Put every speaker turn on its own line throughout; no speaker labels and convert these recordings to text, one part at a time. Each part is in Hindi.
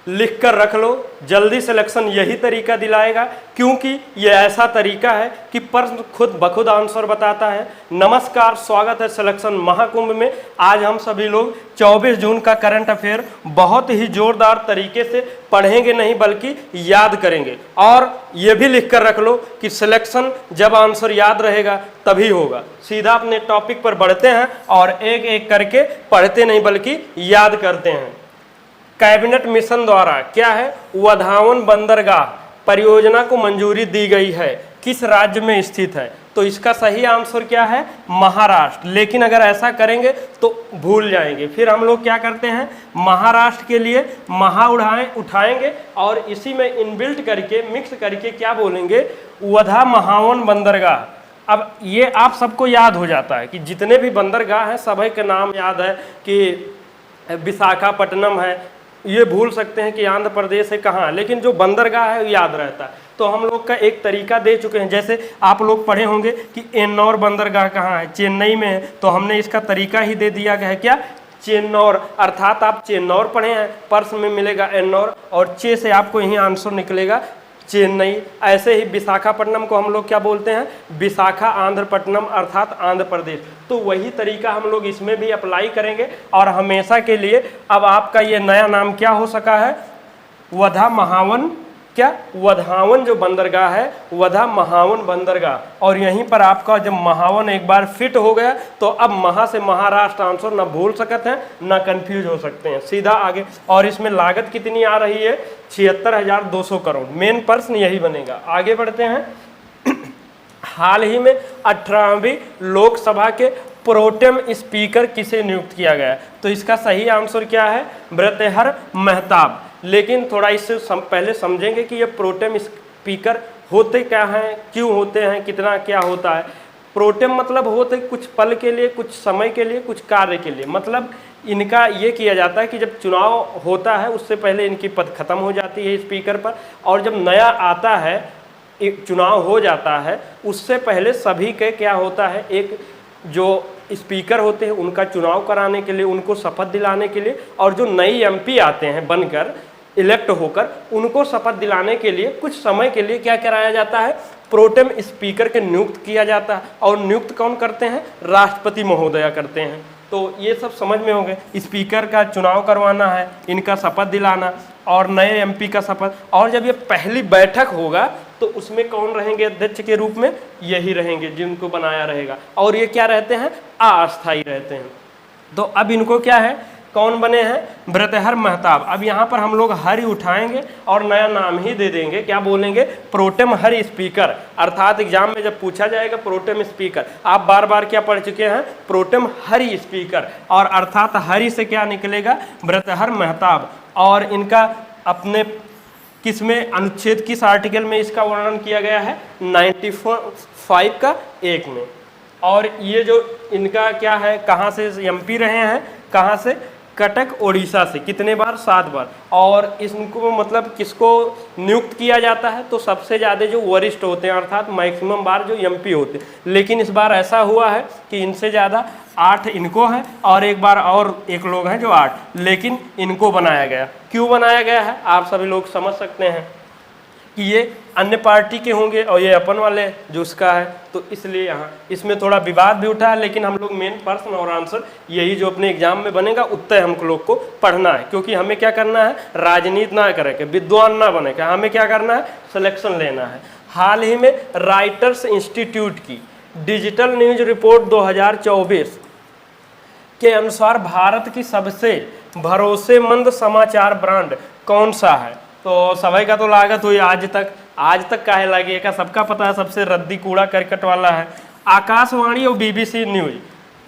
लिख कर रख लो, जल्दी सिलेक्शन यही तरीका दिलाएगा, क्योंकि ये ऐसा तरीका है कि प्रश्न खुद बखुद आंसर बताता है। नमस्कार, स्वागत है सिलेक्शन महाकुंभ में। आज हम सभी लोग 24 जून का करंट अफेयर बहुत ही जोरदार तरीके से पढ़ेंगे नहीं बल्कि याद करेंगे। और ये भी लिख कर रख लो कि सिलेक्शन जब आंसर याद रहेगा तभी होगा। सीधा अपने टॉपिक पर बढ़ते हैं और एक एक करके पढ़ते नहीं बल्कि याद करते हैं। कैबिनेट मिशन द्वारा क्या है, वधावन बंदरगाह परियोजना को मंजूरी दी गई है, किस राज्य में स्थित है? तो इसका सही आंसर क्या है, महाराष्ट्र। लेकिन अगर ऐसा करेंगे तो भूल जाएंगे। फिर हम लोग क्या करते हैं, महाराष्ट्र के लिए महा उठाएंगे और इसी में इनबिल्ट करके मिक्स करके क्या बोलेंगे, वधा महावन बंदरगाह। अब ये आप सबको याद हो जाता है कि जितने भी बंदरगाह हैं सभी के नाम याद है कि विशाखापट्टनम है, ये भूल सकते हैं कि आंध्र प्रदेश है कहाँ, लेकिन जो बंदरगाह है याद रहता है। तो हम लोग का एक तरीका दे चुके हैं, जैसे आप लोग पढ़े होंगे कि एन्नौर बंदरगाह कहाँ है, चेन्नई में है, तो हमने इसका तरीका ही दे दिया है क्या, चेन्नौर। अर्थात आप चेन्नौर पढ़े हैं, प्रश्न में मिलेगा एन्नौर और चे से आपको यही आंसर निकलेगा चेन्नई। ऐसे ही विशाखापट्टनम को हम लोग क्या बोलते हैं, विशाखा आंध्रपट्टनम अर्थात आंध्र प्रदेश। तो वही तरीका हम लोग इसमें भी अप्लाई करेंगे और हमेशा के लिए अब आपका ये नया नाम क्या हो सका है, वधा महावन, क्या वधावन जो बंदरगाह है, वधा महावन बंदरगाह। और यहीं पर आपका जब महावन एक बार फिट हो गया तो अब महा से महाराष्ट्र आंसर ना भूल सकते हैं ना कंफ्यूज हो सकते हैं, सीधा आगे। और इसमें लागत कितनी आ रही है, 76,200 करोड़। मेन प्रश्न यही बनेगा। आगे बढ़ते हैं। हाल ही में 18वीं लोकसभा के प्रोटेम स्पीकर किसे नियुक्त किया गया? तो इसका सही आंसर क्या है, भृतहर महताब। लेकिन थोड़ा इससे पहले समझेंगे कि ये प्रोटेम स्पीकर होते क्या हैं, क्यों होते हैं, कितना क्या होता है। प्रोटेम मतलब होते कुछ पल के लिए, कुछ समय के लिए, कुछ कार्य के लिए। मतलब इनका ये किया जाता है कि जब चुनाव होता है उससे पहले इनकी पद खत्म हो जाती है स्पीकर पर, और जब नया आता है, एक चुनाव हो जाता है, उससे पहले सभी के क्या होता है, एक जो स्पीकर होते हैं उनका चुनाव कराने के लिए, उनको शपथ दिलाने के लिए, और जो नई एमपी आते हैं बनकर इलेक्ट होकर, उनको शपथ दिलाने के लिए कुछ समय के लिए क्या कराया जाता है, प्रोटेम स्पीकर के नियुक्त किया जाता है। और नियुक्त कौन करते हैं, राष्ट्रपति महोदया करते हैं। तो ये सब समझ में होंगे, स्पीकर का चुनाव करवाना है, इनका शपथ दिलाना और नए एमपी का शपथ। और जब ये पहली बैठक होगा तो उसमें कौन रहेंगे अध्यक्ष के रूप में, यही रहेंगे जिनको बनाया रहेगा। और ये क्या रहते हैं, अस्थायी रहते हैं। तो अब इनको क्या है, कौन बने हैं, भृतहर महताब। अब यहाँ पर हम लोग हरि उठाएंगे और नया नाम ही दे देंगे, क्या बोलेंगे, प्रोटेम हरि स्पीकर। अर्थात एग्जाम में जब पूछा जाएगा प्रोटेम स्पीकर, आप बार बार क्या पढ़ चुके हैं, प्रोटेम हरि स्पीकर। और अर्थात हरि से क्या निकलेगा, भृतहर महताब। और इनका अपने किस में, अनुच्छेद किस आर्टिकल में इसका वर्णन किया गया है, 95 का 1 में। और ये जो इनका क्या है, कहाँ से एमपी रहे हैं, कहाँ से, कटक ओडिशा से। कितने बार, 7 बार। और इनको मतलब किसको नियुक्त किया जाता है, तो सबसे ज़्यादा जो वरिष्ठ होते हैं अर्थात मैक्सिमम बार जो एमपी होते हैं। लेकिन इस बार ऐसा हुआ है कि इनसे ज़्यादा 8 इनको है और एक बार और एक लोग हैं जो 8, लेकिन इनको बनाया गया। क्यों बनाया गया है आप सभी लोग समझ सकते हैं कि ये अन्य पार्टी के होंगे और ये अपन वाले जो उसका है, तो इसलिए यहाँ इसमें थोड़ा विवाद भी उठा है। लेकिन हम लोग मेन प्रश्न और आंसर यही जो अपने एग्जाम में बनेगा उतना हम लोग को पढ़ना है, क्योंकि हमें क्या करना है, राजनीति ना करे के, विद्वान ना बने के, हमें क्या करना है, सिलेक्शन लेना है। हाल ही में राइटर्स इंस्टीट्यूट की डिजिटल न्यूज रिपोर्ट 2024 के अनुसार भारत की सबसे भरोसेमंद समाचार ब्रांड कौन सा है? तो सभी का तो लागत हुई आज तक काहे लगेगा, सबका पता है सबसे रद्दी कूड़ा करकट वाला है आकाशवाणी और बीबीसी न्यूज।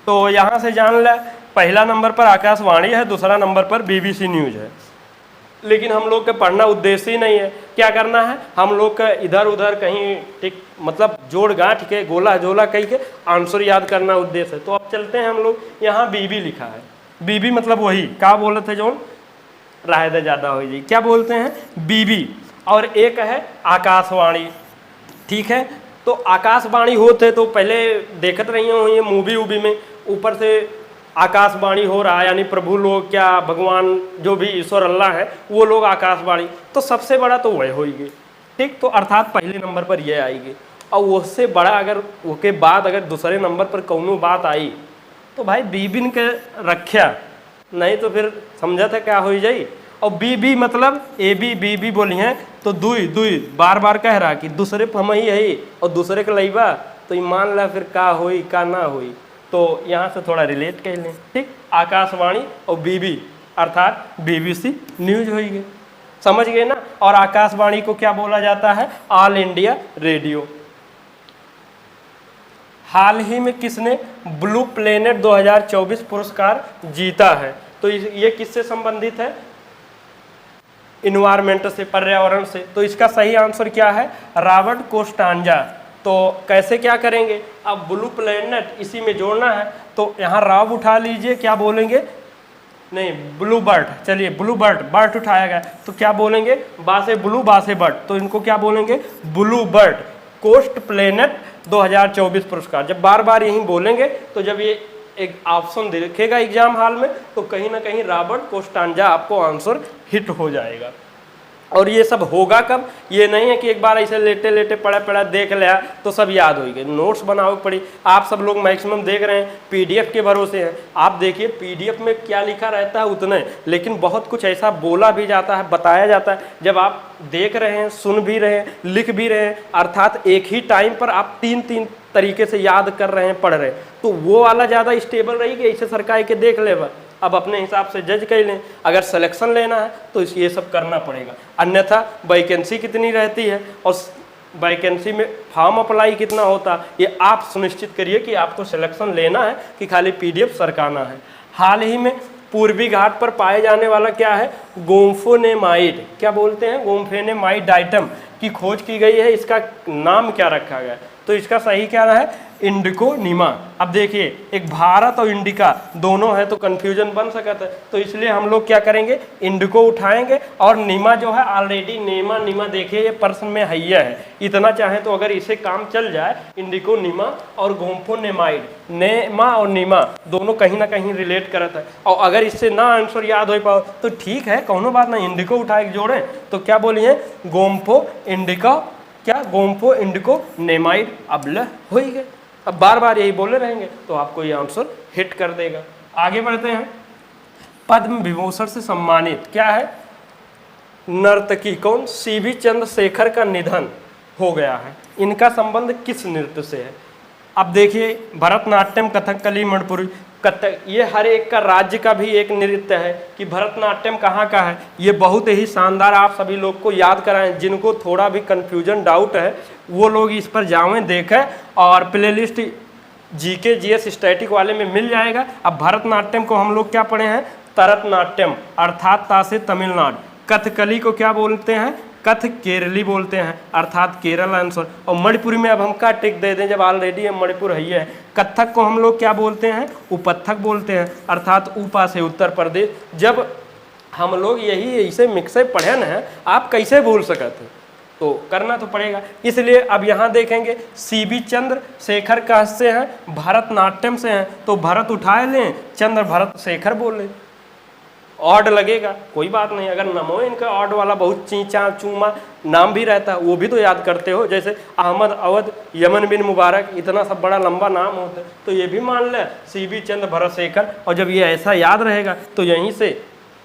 तो यहाँ से जान ले, पहला नंबर पर आकाशवाणी है, दूसरा नंबर पर बीबीसी न्यूज है। लेकिन हम लोग का पढ़ना उद्देश्य ही नहीं है, क्या करना है, हम लोग का इधर उधर कहीं ठीक मतलब जोड़ गांठ के गोला जोला कहीं के आंसर याद करना उद्देश्य है। तो अब चलते हैं हम लोग, यहाँ बीबी लिखा है, बीबी मतलब वही क्या बोले थे जो रायदा ज़्यादा हो जी, क्या बोलते हैं, बीबी। और एक है आकाशवाणी, ठीक है। तो आकाशवाणी होते तो पहले देखते रही हो ये मूवी वूवी में ऊपर से आकाशवाणी हो रहा है, यानी प्रभु लोग क्या भगवान जो भी ईश्वर अल्लाह है वो लोग आकाशवाणी, तो सबसे बड़ा तो वह होगी, ठीक। तो अर्थात पहले नंबर पर यह आएगी। और उससे बड़ा अगर उसके बाद अगर दूसरे नंबर पर कौनो बात आई तो भाई बीबिन के रख्या, नहीं तो फिर समझा था क्या हो जाई। और बी मतलब ए बी बोली हैं तो दुई दुई बार बार कह रहा कि दूसरे पर हम ही है और दूसरे के लईबा, तो ईमान ला फिर का होई का ना होई, तो यहाँ से थोड़ा रिलेट कर लें, ठीक। आकाशवाणी और बीबी अर्थात BBC न्यूज होगी, समझ गए ना। और आकाशवाणी को क्या बोला जाता है? All India Radio. हाल ही में किसने ब्लू प्लेनेट 2024 पुरस्कार जीता है? तो ये किससे संबंधित है? इन्वायरमेंट से, पर्यावरण से। तो इसका सही आंसर क्या है? रॉबर्ट कोस्टांजा। तो कैसे क्या करेंगे? अब ब्लू प्लेनेट इसी में जोड़ना है, तो यहाँ रॉब उठा लीजिए, क्या बोलेंगे? नहीं, ब्लू बर्ड। चलिए ब्लू बर्ड, बर्ड उठाया गया तो क्या बोलेंगे? बासे ब्लू बासे बर्ड, तो इनको क्या बोलेंगे? ब्लू बर्ड कोस्ट प्लेनेट 2024 पुरस्कार। जब बार बार यही बोलेंगे तो जब ये एक ऑप्शन दिखेगा एग्जाम हॉल में तो कहीं ना कहीं रॉबर्ट कोस्टांजा आपको आंसर हिट हो जाएगा। और ये सब होगा कब? ये नहीं है कि एक बार ऐसे लेटे लेटे पढ़ा पढ़ा देख लिया तो सब याद हो गए, नोट्स बनाओ पड़ी। आप सब लोग मैक्सिमम देख रहे हैं PDF के भरोसे हैं। आप देखिए PDF में क्या लिखा रहता है उतना, लेकिन बहुत कुछ ऐसा बोला भी जाता है, बताया जाता है। जब आप देख रहे हैं, सुन भी रहे हैं, लिख भी रहे हैं, अर्थात एक ही टाइम पर आप तीन तरीके से याद कर रहे हैं, पढ़ रहे हैं, तो वो वाला ज़्यादा स्टेबल रहेगी। ऐसे सरकार के देख ले, अब अपने हिसाब से जज कर लें। अगर सिलेक्शन लेना है तो ये सब करना पड़ेगा, अन्यथा वैकेंसी कितनी रहती है और वैकेंसी में फॉर्म अप्लाई कितना होता, ये आप सुनिश्चित करिए कि आपको सिलेक्शन लेना है कि खाली PDF सरकाना है। हाल ही में पूर्वी घाट पर पाए जाने वाला क्या है? गोम्फोनेमाइड। क्या बोलते हैं? गोम्फोनेमाइड आइटम की खोज की गई है। इसका नाम क्या रखा गया? तो इसका सही क्या है? इंडिको नीमा। अब देखिए एक भारत और इंडिका दोनों है तो कंफ्यूजन बन सकता है, तो इसलिए हम लोग क्या करेंगे? इंडिको उठाएंगे और नीमा जो है ऑलरेडी नीमा देखिए ये प्रश्न में हैया है। इतना चाहे तो अगर इसे काम चल जाए, इंडिको नीमा और गोम्फोनेमाइड, नेमा और नीमा दोनों कहीं ना कहीं रिलेट करता है। और अगर इससे ना आंसर याद हो पाओ तो ठीक है, कोनो बात नहीं, इंडिको उठा के जोड़ें तो क्या बोलिए? गोम्फो इंडिका, क्या? गोम्फो इंडिको नेमाइड। अब ल हो ही गए। अब बार बार यही बोले रहेंगे तो आपको ये आंसर हिट कर देगा। आगे बढ़ते हैं। पद्म विभूषण से सम्मानित क्या है? नर्तकी कौन? CB चंद्रशेखर का निधन हो गया है। इनका संबंध किस नृत्य से है? अब देखिए भरतनाट्यम, कथकली, मणिपुरी, कथक, ये हर एक का राज्य का भी एक नृत्य है कि भरतनाट्यम कहाँ का है। ये बहुत ही शानदार, आप सभी लोग को याद कराएं। जिनको थोड़ा भी कन्फ्यूजन डाउट है वो लोग इस पर जाएं, देखें, और प्लेलिस्ट GK GS स्टैटिक वाले में मिल जाएगा। अब भरतनाट्यम को हम लोग क्या पढ़े हैं? तरतनाट्यम अर्थात ता से तमिलनाडु। कथकली को क्या बोलते हैं? कथ केरली बोलते हैं अर्थात केरल आंसर। और मणिपुरी में अब हम क्या टिक दे दें जब ऑलरेडी मणिपुर है। कथक को हम लोग क्या बोलते हैं? उपथक बोलते हैं अर्थात ऊपा से उत्तर प्रदेश। जब हम लोग यही ऐसे मिक्से पढ़े न, आप कैसे भूल सकते? तो करना तो पड़ेगा। इसलिए अब यहाँ देखेंगे CB चंद्रशेखर कहाँ से हैं? भरतनाट्यम से हैं, तो भरत उठाए लें, चंद्र भरत शेखर बोल लें। ऑड लगेगा कोई बात नहीं, अगर नमो इनका ऑड वाला बहुत चीचा चूमा नाम भी रहता है वो भी तो याद करते हो, जैसे अहमद, अवध, यमन बिन मुबारक, इतना सब बड़ा लंबा नाम होता है, तो ये भी मान ले CB चंद्र भरत शेखर। और जब ये ऐसा याद रहेगा तो यहीं से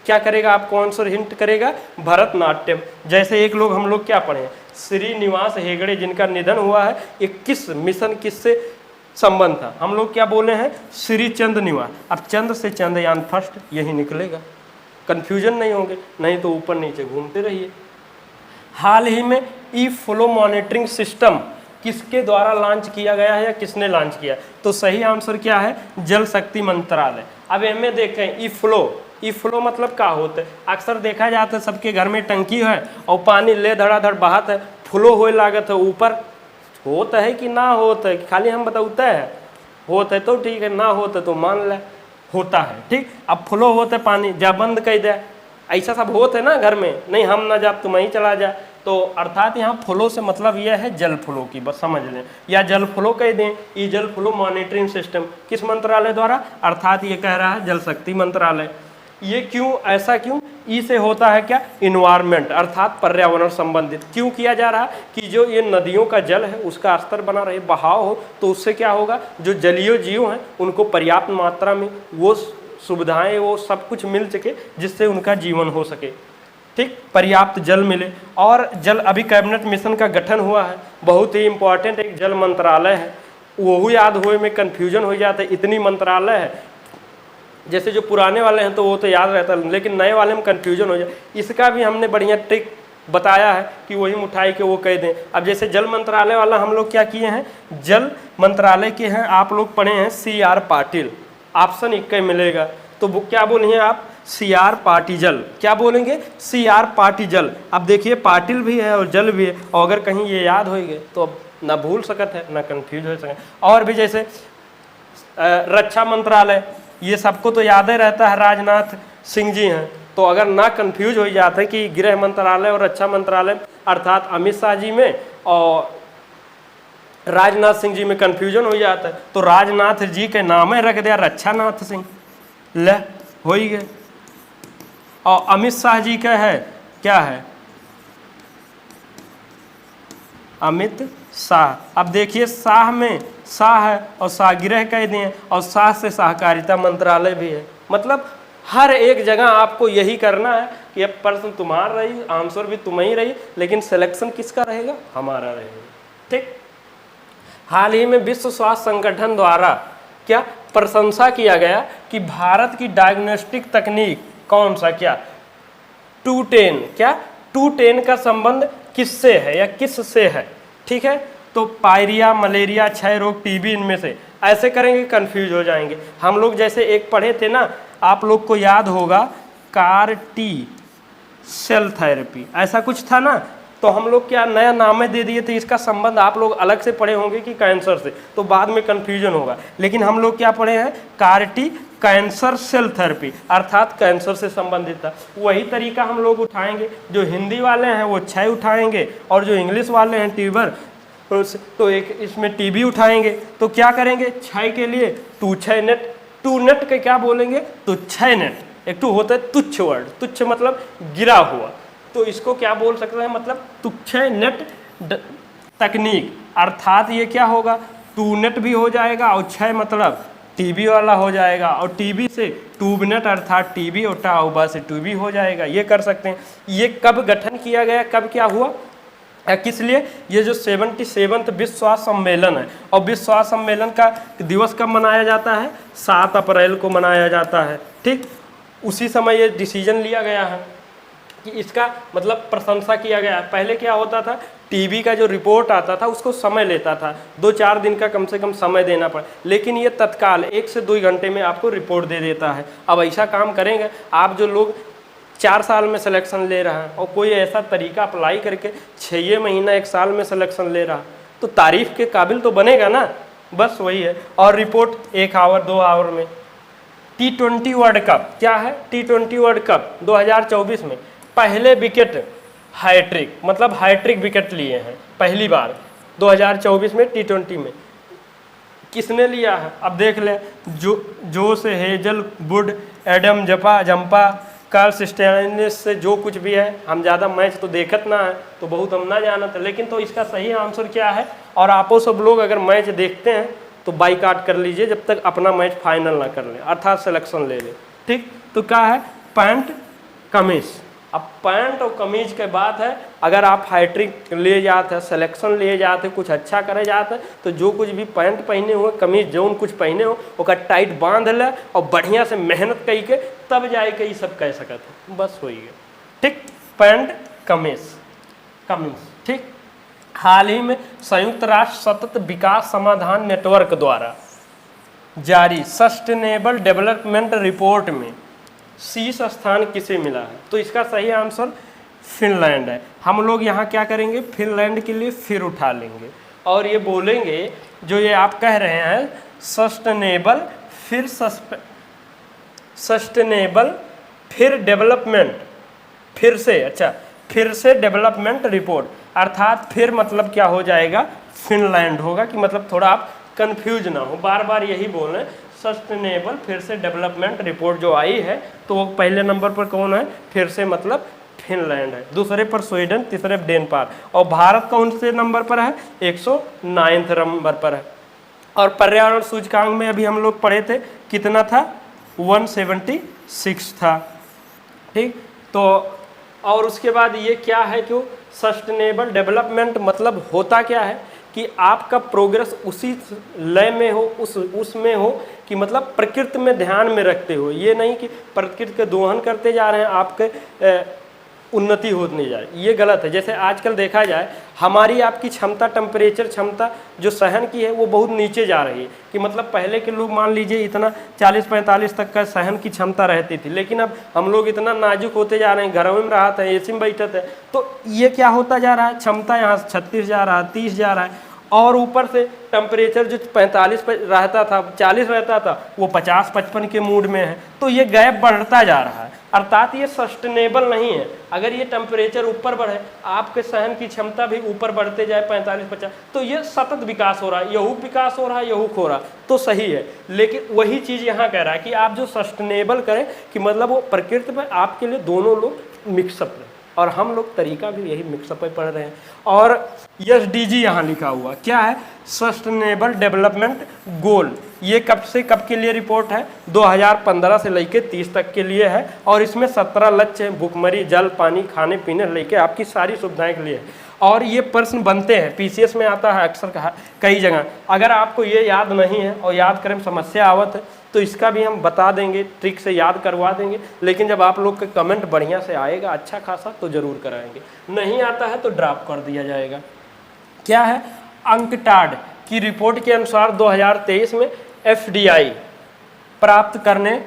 क्या करेगा? आपको आंसर हिंट करेगा भरतनाट्यम। जैसे एक लोग हम लोग क्या पढ़े? श्रीनिवास हेगड़े, जिनका निधन हुआ है, ये किस मिशन किससे संबंध था? हम लोग क्या बोले हैं? श्री चंद्र निवास। अब चंद्र से चंद्रयान फर्स्ट यही निकलेगा, कंफ्यूजन नहीं होंगे, नहीं तो ऊपर नीचे घूमते रहिए। हाल ही में ई फ्लो मॉनिटरिंग सिस्टम किसके द्वारा लॉन्च किया गया है या किसने लॉन्च किया? तो सही आंसर क्या है? जल शक्ति मंत्रालय। अब हमें देखें ई फ्लो मतलब क्या होता है? अक्सर देखा जाता है सबके घर में टंकी है और पानी ले धड़ाधड़ बहात है, फ्लो होए लागत है, ऊपर होता है कि ना होता है? खाली हम बताता है होता है तो ठीक है, ना होता तो मान ले होता है, ठीक। अब फ्लो होता है पानी, जा बंद कर दे, ऐसा सब होता है ना घर में, नहीं हम ना जा तुम ही चला जा, तो अर्थात यहाँ फ्लो से मतलब यह है जल फ्लो की, बस समझ लें, या जल फ्लो कह दें। ई जल फ्लो मॉनिटरिंग सिस्टम किस मंत्रालय द्वारा, अर्थात ये कह रहा है जल शक्ति मंत्रालय। ये क्यों, ऐसा क्यों, ई से होता है क्या, इन्वायरमेंट अर्थात पर्यावरण संबंधित। क्यों किया जा रहा है कि जो ये नदियों का जल है उसका स्तर बना रहे, बहाव हो, तो उससे क्या होगा, जो जलीय जीव हैं उनको पर्याप्त मात्रा में वो सुविधाएं, वो सब कुछ मिल सके जिससे उनका जीवन हो सके, ठीक, पर्याप्त जल मिले। और जल, अभी कैबिनेट मिशन का गठन हुआ है, बहुत ही इंपॉर्टेंट एक जल मंत्रालय है, वो याद हुए में कन्फ्यूजन हो जाता है, इतनी मंत्रालय है। जैसे जो पुराने वाले हैं तो वो तो याद रहता है, लेकिन नए वाले में कन्फ्यूजन हो जाए। इसका भी हमने बढ़िया ट्रिक बताया है कि वही उठाई के वो कह दें। अब जैसे जल मंत्रालय वाला हम लोग क्या किए हैं, जल मंत्रालय के हैं, आप लोग पढ़े हैं CR पाटिल, ऑप्शन 1 मिलेगा, तो वो क्या बोलेंगे आप, CR पाटिजल, क्या बोलेंगे, CR पाटिजल। अब देखिए पाटिल भी है और जल भी है, और अगर कहीं ये याद हो गए तो अब ना भूल सकत है ना कन्फ्यूज हो सके। और भी जैसे रक्षा मंत्रालय, ये सबको तो याद ही रहता है, राजनाथ सिंह जी हैं, तो अगर ना कंफ्यूज हो जाता है कि गृह मंत्रालय और रक्षा मंत्रालय अर्थात अमित शाह जी में और राजनाथ सिंह जी में कंफ्यूजन हो जाता है, तो राजनाथ जी के नाम रख दिया रक्षानाथ सिंह, ले हो ही गए। और अमित शाह जी का है क्या है, अमित शाह। अब देखिए शाह में शाह है और शाहगृह कह दिए, और शाह से सहकारिता मंत्रालय भी है। मतलब हर एक जगह आपको यही करना है कि अब प्रश्न तुम्हारा रही, आंसर भी तुम्हें रही, लेकिन सिलेक्शन किसका रहेगा, हमारा रहेगा, ठीक। हाल ही में विश्व स्वास्थ्य संगठन द्वारा क्या प्रशंसा किया गया कि भारत की डायग्नोस्टिक तकनीक कौन सा, क्या 210, क्या 210 का संबंध किससे है या किससे है, ठीक है। तो पायरिया, मलेरिया, क्षय रोग, टीबी, इनमें से ऐसे करेंगे कंफ्यूज हो जाएंगे। हम लोग जैसे एक पढ़े थे ना, आप लोग को याद होगा, कार टी सेल थेरेपी, ऐसा कुछ था ना, तो हम लोग क्या नया नाम दे दिए थे, इसका संबंध आप लोग अलग से पढ़े होंगे कि कैंसर से, तो बाद में कंफ्यूजन होगा। लेकिन हम लोग क्या पढ़े हैं, CAR T cancer cell therapy, अर्थात कैंसर से संबंधित था। वही तरीका हम लोग उठाएंगे, जो हिंदी वाले हैं वो क्षय उठाएंगे, और जो इंग्लिश वाले हैं ट्यूबर, तो एक इसमें टीबी उठाएंगे। तो क्या करेंगे, क्षय के लिए तुच्छ नेट, टू नेट के क्या बोलेंगे, तुच्छ नेट, एक तो होता है तुच्छ वर्ड, तुच्छ मतलब गिरा हुआ, तो इसको क्या बोल सकते हैं, मतलब तुच्छ नेट तकनीक, अर्थात ये क्या होगा, टू नेट भी हो जाएगा और क्षय मतलब टीबी वाला हो जाएगा, और टीबी से ट्यूबनेट अर्थात टीबी और टाउबा से टीबी हो जाएगा, ये कर सकते हैं। ये कब गठन किया गया, कब क्या हुआ, किस लिए, ये जो 77वां विश्व स्वास्थ्य सम्मेलन है, और विश्व स्वास्थ्य सम्मेलन का दिवस कब मनाया जाता है, 7 अप्रैल को मनाया जाता है, ठीक। उसी समय ये डिसीजन लिया गया है कि इसका मतलब प्रशंसा किया गया है। पहले क्या होता था, टीबी का जो रिपोर्ट आता था उसको समय लेता था, 2-4 दिन का कम से कम समय देना पड़ा, लेकिन ये तत्काल 1 से 2 घंटे में आपको रिपोर्ट दे देता है। अब ऐसा काम करेंगे आप, जो लोग 4 साल में सिलेक्शन ले रहा है और कोई ऐसा तरीका अप्लाई करके 6 महीना 1 साल में सिलेक्शन ले रहा, तो तारीफ के काबिल तो बनेगा ना, बस वही है। और रिपोर्ट 1 आवर 2 आवर में। T20 वर्ल्ड कप क्या है, T20 वर्ल्ड कप 2024 में पहले विकेट हैट्रिक, मतलब हैट्रिक विकेट लिए हैं पहली बार 2024 में T20 में, किसने लिया है, अब देख लें, Josh Hazlewood, Adam Zampa, कार्ल स्टेनलेस से जो कुछ भी है। हम ज़्यादा मैच तो देखत ना है, तो बहुत हम ना जानते, लेकिन तो इसका सही आंसर क्या है। और आपो सब लोग अगर मैच देखते हैं तो बाइकाट कर लीजिए जब तक अपना मैच फाइनल ना कर लें, अर्थात सिलेक्शन ले लें, ठीक। तो क्या है, पैंट कमीज। अब पैंट और कमीज के बात है, अगर आप हैट्रिक ले जाते हैं, सिलेक्शन ले जाते, कुछ अच्छा करे जाते, तो जो कुछ भी पैंट पहने हुए, कमीज जो कुछ पहने हो, ओका टाइट बांध ले और बढ़िया से मेहनत कई के तब जाए के ये सब कह सकते हैं, बस हो गया, ठीक। पैंट कमीज, ठीक। हाल ही में संयुक्त राष्ट्र सतत विकास समाधान नेटवर्क द्वारा जारी सस्टेनेबल डेवलपमेंट रिपोर्ट में शीर्ष स्थान किसे मिला है, तो इसका सही आंसर फिनलैंड है। हम लोग यहाँ क्या करेंगे, फिनलैंड के लिए फिर उठा लेंगे और ये बोलेंगे, जो ये आप कह रहे हैं सस्टेनेबल फिर डेवलपमेंट, फिर से, अच्छा फिर से डेवलपमेंट रिपोर्ट, अर्थात फिर मतलब क्या हो जाएगा, फिनलैंड होगा, कि मतलब थोड़ा आप कंफ्यूज ना हो, बार बार यही बोल रहे हैं। सस्टेनेबल फिर से डेवलपमेंट रिपोर्ट जो आई है तो वो पहले नंबर पर कौन है, फिर से मतलब फिनलैंड है, दूसरे पर स्वीडन, तीसरे पर डेनमार्क, और भारत कौन से नंबर पर है, 109 नंबर पर है। और पर्यावरण सूचकांक में अभी हम लोग पढ़े थे कितना था, 176 था, ठीक। तो और उसके बाद ये क्या है कि सस्टेनेबल डेवलपमेंट मतलब होता क्या है कि आपका प्रोग्रेस उसी लय में हो, उसमें हो कि मतलब प्रकृति में ध्यान में रखते हो, ये नहीं कि प्रकृति के दोहन करते जा रहे हैं, आपके उन्नति होती नहीं जा रही, ये गलत है। जैसे आजकल देखा जाए हमारी आपकी क्षमता, टेम्परेचर क्षमता जो सहन की है वो बहुत नीचे जा रही है, कि मतलब पहले के लोग मान लीजिए इतना 40-45 तक का सहन की क्षमता रहती थी, लेकिन अब हम लोग इतना नाजुक होते जा रहे हैं, घरों में रहते हैं, एसी में बैठे थे, तो ये क्या होता जा रहा है, क्षमता यहाँ 36 जा रहा है, 30 जा रहा है, और ऊपर से टेम्परेचर जो 45 रहता था, 40 रहता था, वो 50-55 के मूड में है, तो ये गैप बढ़ता जा रहा है, अर्थात ये सस्टेनेबल नहीं है। अगर ये टेम्परेचर ऊपर बढ़े, आपके सहन की क्षमता भी ऊपर बढ़ते जाए 45-50, तो ये सतत विकास हो रहा है, यहू विकास हो रहा है, यहू हो रहा, तो सही है। लेकिन वही चीज़ यहाँ कह रहा है कि आप जो सस्टेनेबल करें, कि मतलब वो प्रकृति में आपके लिए दोनों लोग मिक्सअप रहे, और हम लोग तरीका भी यही मिक्सअप पढ़ रहे हैं। और SDG यहाँ लिखा हुआ क्या है, सस्टेनेबल डेवलपमेंट गोल, ये कब से कब के लिए रिपोर्ट है, 2015 से लेके 30 तक के लिए है, और इसमें 17 लक्ष्य हैं, भूखमरी, जल, पानी, खाने पीने लेके आपकी सारी सुविधाएं के लिए है। और ये प्रश्न बनते हैं, PCS में आता है अक्सर कई जगह, अगर आपको ये याद नहीं है और याद करें में समस्या आवत है तो इसका भी हम बता देंगे, ट्रिक से याद करवा देंगे, लेकिन जब आप लोग के कमेंट बढ़िया से आएगा अच्छा खासा तो ज़रूर कराएंगे, नहीं आता है तो ड्रॉप कर दिया जाएगा। क्या है, अंकटाड की रिपोर्ट के अनुसार 2023 में FDI प्राप्त करने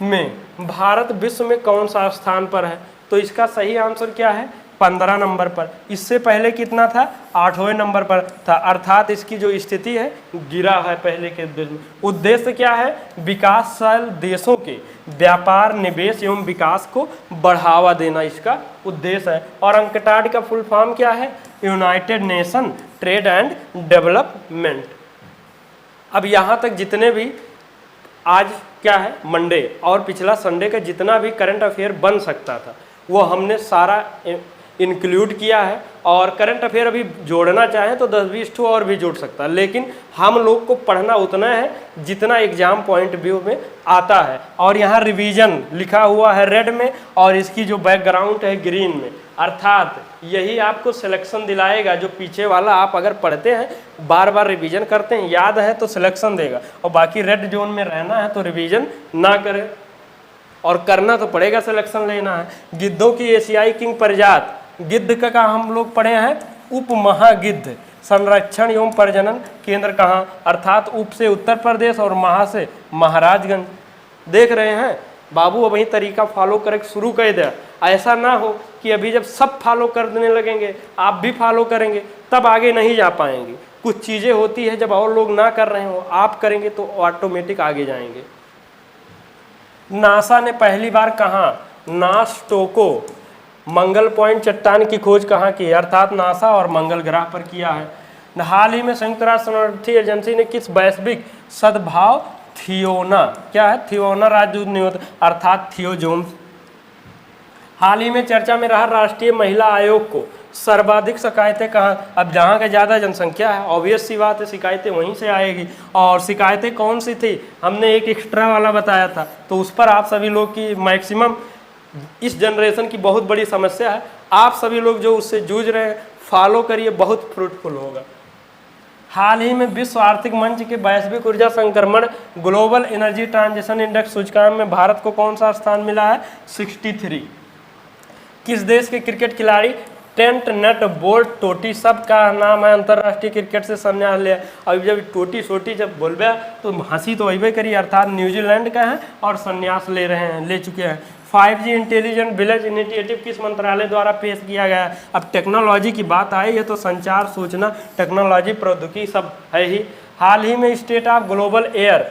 में भारत विश्व में कौन सा स्थान पर है, तो इसका सही आंसर क्या है, 15 नंबर पर। इससे पहले कितना था, 8वें नंबर पर था, अर्थात इसकी जो स्थिति है गिरा है पहले के देश में। उद्देश्य क्या है, विकासशील देशों के व्यापार, निवेश एवं विकास को बढ़ावा देना इसका उद्देश्य है। और अंकटाड का फुल फॉर्म क्या है, United nation trade and development. अब यहाँ तक जितने भी आज क्या है मंडे और पिछला संडे का जितना भी करंट अफेयर बन सकता था वो हमने सारा इंक्लूड किया है, और करंट अफेयर अभी जोड़ना चाहें तो 10-20 ठो और भी जोड़ सकता है, लेकिन हम लोग को पढ़ना उतना है जितना एग्जाम पॉइंट व्यू में आता है। और यहाँ रिवीजन लिखा हुआ है रेड में, और इसकी जो बैकग्राउंड है ग्रीन में, अर्थात यही आपको सिलेक्शन दिलाएगा। जो पीछे वाला आप अगर पढ़ते हैं, बार बार रिवीजन करते हैं, याद है तो सिलेक्शन देगा, और बाकी रेड जोन में रहना है तो रिवीजन ना करें, और करना तो पड़ेगा, सिलेक्शन लेना है। गिद्धों की एशियाई किंग प्रजाति, गिद्ध का हम लोग पढ़े हैं उप महागिद्ध, संरक्षण एवं प्रजनन केंद्र कहाँ, अर्थात उप से उत्तर प्रदेश और महा से महाराजगंज। देख रहे हैं बाबू, अब वही तरीका फॉलो करके शुरू कर दिया, ऐसा ना हो कि अभी जब सब फॉलो करने लगेंगे, आप भी फॉलो करेंगे, तब आगे नहीं जा पाएंगे। कुछ चीज़ें होती है जब और लोग ना कर रहे हो, आप करेंगे तो ऑटोमेटिक आगे जाएंगे। नासा ने पहली बार कहाँ, नास्टोको मंगल पॉइंट चट्टान की खोज कहाँ की, अर्थात नासा और मंगल ग्रह पर किया है। हाल ही में संयुक्त राष्ट्र शरणार्थी एजेंसी ने किस वैश्विक सद्भाव थियोना, क्या है, थियोना राजदूत, अर्थात थियोजोम्स। हाल ही में चर्चा में रहा राष्ट्रीय महिला आयोग को सर्वाधिक शिकायतें कहाँ, अब जहाँ का ज़्यादा जनसंख्या है ऑब्वियस सी बात है शिकायतें वहीं से आएगी। और शिकायतें कौन सी थी, हमने एक एक्स्ट्रा वाला बताया था, तो उस पर आप सभी लोग की मैक्सिमम इस जनरेशन की बहुत बड़ी समस्या है, आप सभी लोग जो उससे जूझ रहे हैं फॉलो करिए, बहुत फ्रूटफुल होगा। हाल ही में विश्व आर्थिक मंच के वैश्विक ऊर्जा संक्रमण ग्लोबल एनर्जी ट्रांजिशन इंडेक्स सूचकांक में भारत को कौन सा स्थान मिला है, 63। किस देश के क्रिकेट खिलाड़ी ट्रेंट नट बोल्ट टोटी, सब का नाम है, अंतर्राष्ट्रीय क्रिकेट से संन्यास लिया। अब जब टोटी सोटी जब बोलबे तो हंसी तो वही करी, अर्थात न्यूजीलैंड का है और संन्यास ले रहे हैं, ले चुके हैं। 5G इंटेलिजेंट विलेज इनिशिएटिव किस मंत्रालय द्वारा पेश किया गया है। अब टेक्नोलॉजी की बात आई है तो संचार, सूचना टेक्नोलॉजी, प्रौद्योगिकी सब है ही। हाल ही में state of global air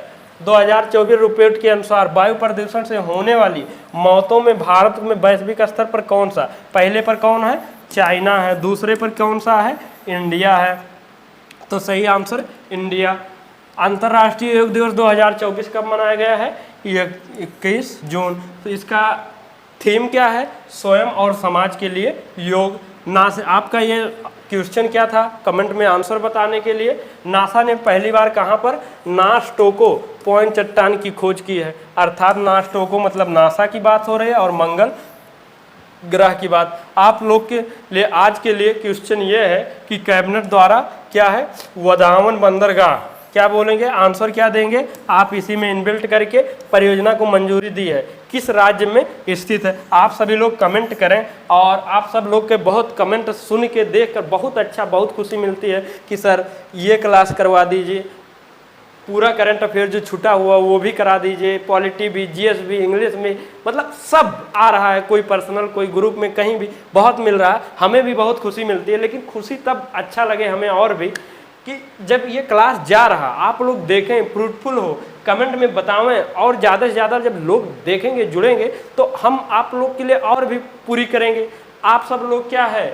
2024 report के अनुसार वायु प्रदूषण से होने वाली मौतों में भारत में वैश्विक स्तर पर कौन सा, पहले पर कौन है, चाइना है, दूसरे पर कौन सा है, इंडिया है। तो सही आंसर इंडिया। अंतर्राष्ट्रीय योग दिवस 2024 कब मनाया गया है, 21 जून। तो इसका थीम क्या है, स्वयं और समाज के लिए योग। आपका ये क्वेश्चन क्या था, कमेंट में आंसर बताने के लिए। नासा ने पहली बार कहाँ पर, नास्टोको पॉइंट चट्टान की खोज की है। अर्थात नास्टोको मतलब नासा की बात हो रही है और मंगल ग्रह की बात। आप लोग के लिए आज के लिए क्वेश्चन ये है कि कैबिनेट द्वारा क्या है, वधावन बंदरगाह, क्या बोलेंगे, आंसर क्या देंगे आप, इसी में इनबिल्ट करके परियोजना को मंजूरी दी है, किस राज्य में स्थित है। आप सभी लोग कमेंट करें, और आप सब लोग के बहुत कमेंट सुन के देख कर बहुत अच्छा, बहुत खुशी मिलती है कि सर ये क्लास करवा दीजिए, पूरा करंट अफेयर जो छूटा हुआ वो भी करा दीजिए, पॉलिटी भी, जीएस भी, इंग्लिश में, मतलब सब आ रहा है, कोई पर्सनल कोई ग्रुप में कहीं भी बहुत मिल रहा है। हमें भी बहुत खुशी मिलती है, लेकिन खुशी तब अच्छा लगे हमें और भी कि जब ये क्लास जा रहा, आप लोग देखें, फ्रूटफुल हो, कमेंट में बतावें, और ज़्यादा से ज़्यादा जब लोग देखेंगे, जुड़ेंगे, तो हम आप लोग के लिए और भी पूरी करेंगे। आप सब लोग क्या है,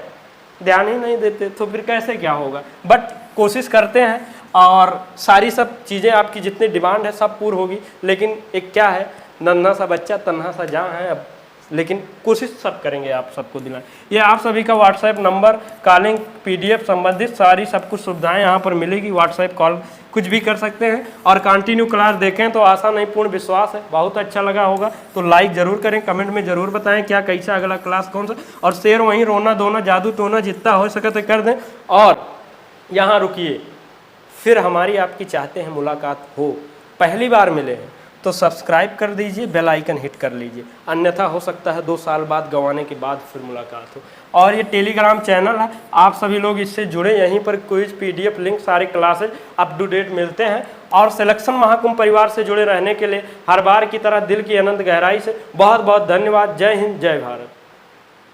ध्यान ही नहीं देते, तो फिर कैसे क्या होगा। बट कोशिश करते हैं, और सारी सब चीज़ें आपकी जितनी डिमांड है सब पूरी होगी। लेकिन एक क्या है, नन्हा सा बच्चा तन्हा सा जहाँ है अब, लेकिन कोशिश सब करेंगे आप सबको दिलाएं। ये आप सभी का व्हाट्सएप नंबर, कॉलिंग, पीडीएफ संबंधित सारी सब कुछ सुविधाएं यहाँ पर मिलेगी। व्हाट्सएप कॉल कुछ भी कर सकते हैं, और कंटिन्यू क्लास देखें तो आशा नहीं पूर्ण विश्वास है बहुत अच्छा लगा होगा। तो लाइक जरूर करें, कमेंट में जरूर बताएं क्या कैसा अगला क्लास कौन सा, और शेयर वहीं रोना धोना जादू टोना जितना हो सके तो कर दें। और यहाँ रुकिए, फिर हमारी आपकी चाहते हैं मुलाकात हो, पहली बार मिले हैं तो सब्सक्राइब कर दीजिए, बेल आइकन हिट कर लीजिए, अन्यथा हो सकता है 2 साल बाद गंवाने के बाद फिर मुलाकात हो। और ये टेलीग्राम चैनल है, आप सभी लोग इससे जुड़े, यहीं पर क्विज, पीडीएफ लिंक, सारे क्लासेज अप टू डेट मिलते हैं। और सिलेक्शन महाकुंभ परिवार से जुड़े रहने के लिए हर बार की तरह दिल की अनंत गहराई से बहुत बहुत धन्यवाद। जय हिंद, जय भारत।